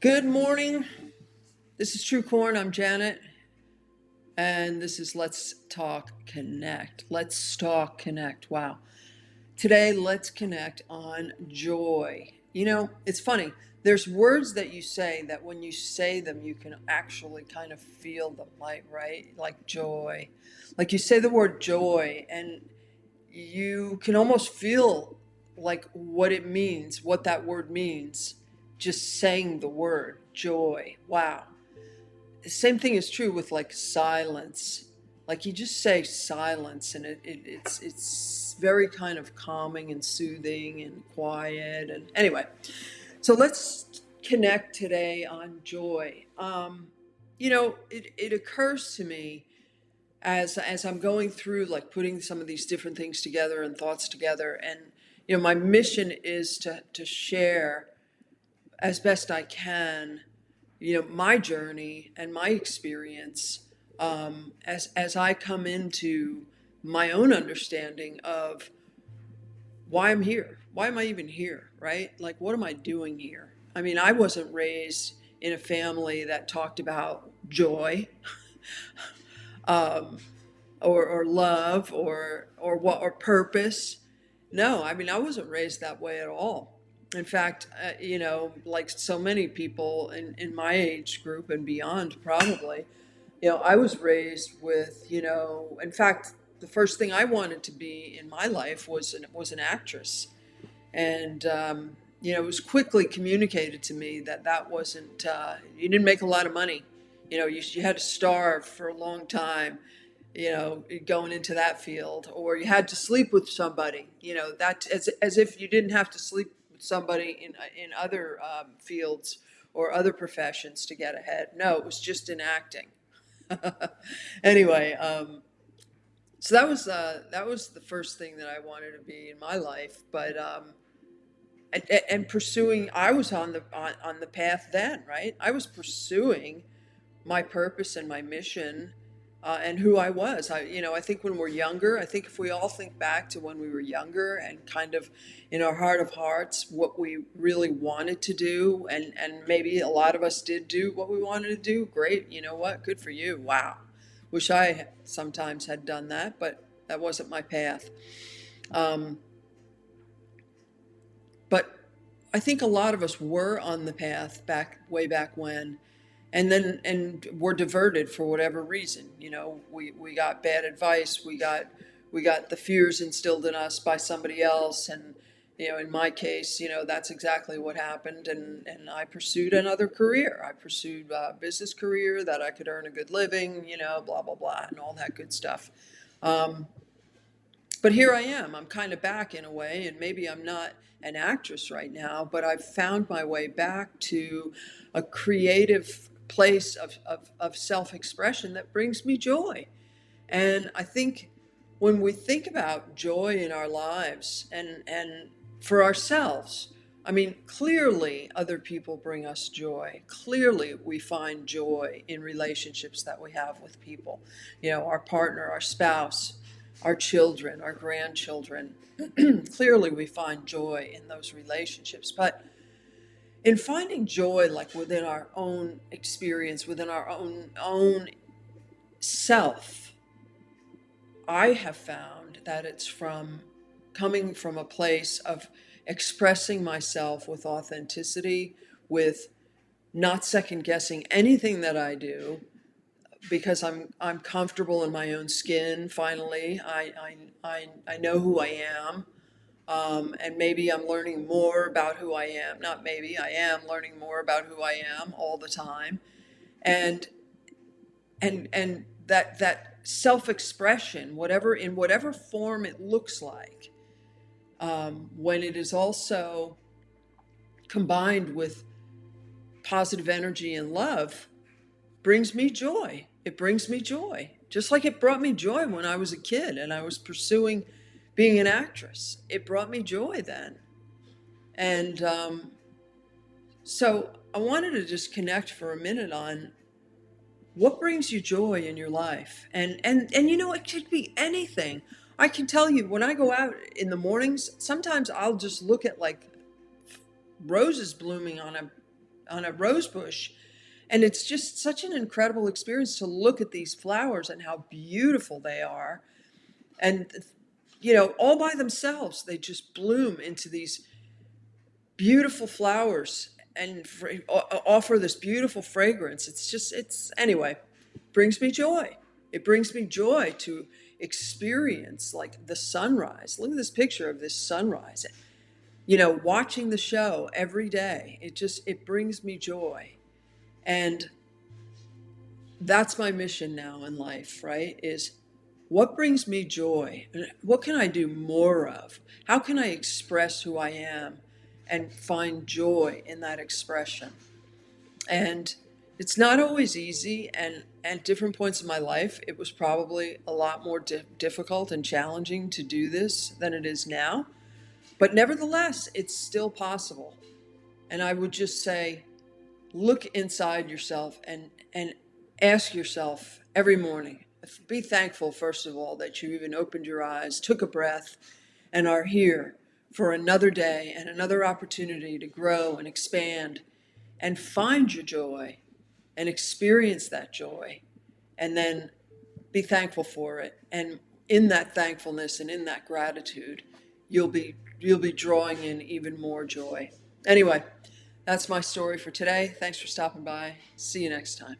Good morning. This is True Corn. I'm Janet, and this is Let's Talk Connect. Let's Talk Connect. Wow. Today, let's connect on joy. It's funny. There's words that you say that when you say them, you can actually kind of feel them, like, right? Like joy. Like you say the word joy, and you can almost feel like what it means, what that word means, just saying the word joy. Wow. The same thing is true with like silence. Like you just say silence, and it's very kind of calming and soothing and quiet. And anyway, so let's connect today on joy. It occurs to me as I'm going through, like, putting some of these different things together and thoughts together, and my mission is to share as best I can, my journey and my experience, as I come into my own understanding of why I'm here. Why am I even here, right? Like, what am I doing here? I mean, I wasn't raised in a family that talked about joy, um, or love, or purpose. No, I mean, I wasn't raised that way at all. In fact, like so many people in my age group and beyond, probably, I was raised with, in fact, the first thing I wanted to be in my life was an actress. And, it was quickly communicated to me that wasn't, you didn't make a lot of money. You had to starve for a long time, going into that field, or you had to sleep with somebody, that as if you didn't have to sleep with somebody in other fields or other professions to get ahead. No, it was just in acting. Anyway, so that was the first thing that I wanted to be in my life. But and pursuing, I was on the path then, right? I was pursuing my purpose and my mission, and who I was. I think when we're younger, I think if we all think back to when we were younger and kind of in our heart of hearts, what we really wanted to do, and maybe a lot of us did do what we wanted to do, great. You know what? Good for you. Wow. Wish I sometimes had done that, but that wasn't my path. Um, but I think a lot of us were on the path way back when, and were diverted for whatever reason. We got bad advice. We got the fears instilled in us by somebody else, and in my case, that's exactly what happened. And I pursued another career. I pursued a business career that I could earn a good living. Blah blah blah, and all that good stuff. Um, but here I am. I'm kind of back in a way, and maybe I'm not an actress right now, but I've found my way back to a creative place of self-expression that brings me joy. And I think when we think about joy in our lives, and for ourselves, I mean, clearly other people bring us joy. Clearly we find joy in relationships that we have with people, our partner, our spouse, our children, our grandchildren. Clearly we find joy in those relationships. But in finding joy, like within our own experience, within our own self, I have found that it's coming from a place of expressing myself with authenticity, with not second guessing anything that I do, because I'm comfortable in my own skin. Finally, I know who I am, and maybe I'm learning more about who I am. Not maybe, I am learning more about who I am all the time, and that self-expression, whatever form it looks like, when it is also combined with positive energy and love, brings me joy. It brings me joy, just like it brought me joy when I was a kid and I was pursuing being an actress. It brought me joy then. And so I wanted to just connect for a minute on what brings you joy in your life. And it could be anything. I can tell you, when I go out in the mornings, sometimes I'll just look at, like, roses blooming on a on a rose bush. And it's just such an incredible experience to look at these flowers and how beautiful they are. And, all by themselves, they just bloom into these beautiful flowers and offer this beautiful fragrance. Anyway, brings me joy. It brings me joy to experience like the sunrise. Look at this picture of this sunrise. Watching the show every day, it brings me joy. And that's my mission now in life, right? Is what brings me joy? What can I do more of? How can I express who I am and find joy in that expression? And it's not always easy. And at different points in my life, it was probably a lot more difficult and challenging to do this than it is now. But nevertheless, it's still possible. And I would just say, look inside yourself and ask yourself every morning, be thankful, first of all, that you even opened your eyes, took a breath, and are here for another day and another opportunity to grow and expand and find your joy and experience that joy, and then be thankful for it. And in that thankfulness and in that gratitude, you'll be drawing in even more joy. Anyway, that's my story for today. Thanks for stopping by. See you next time.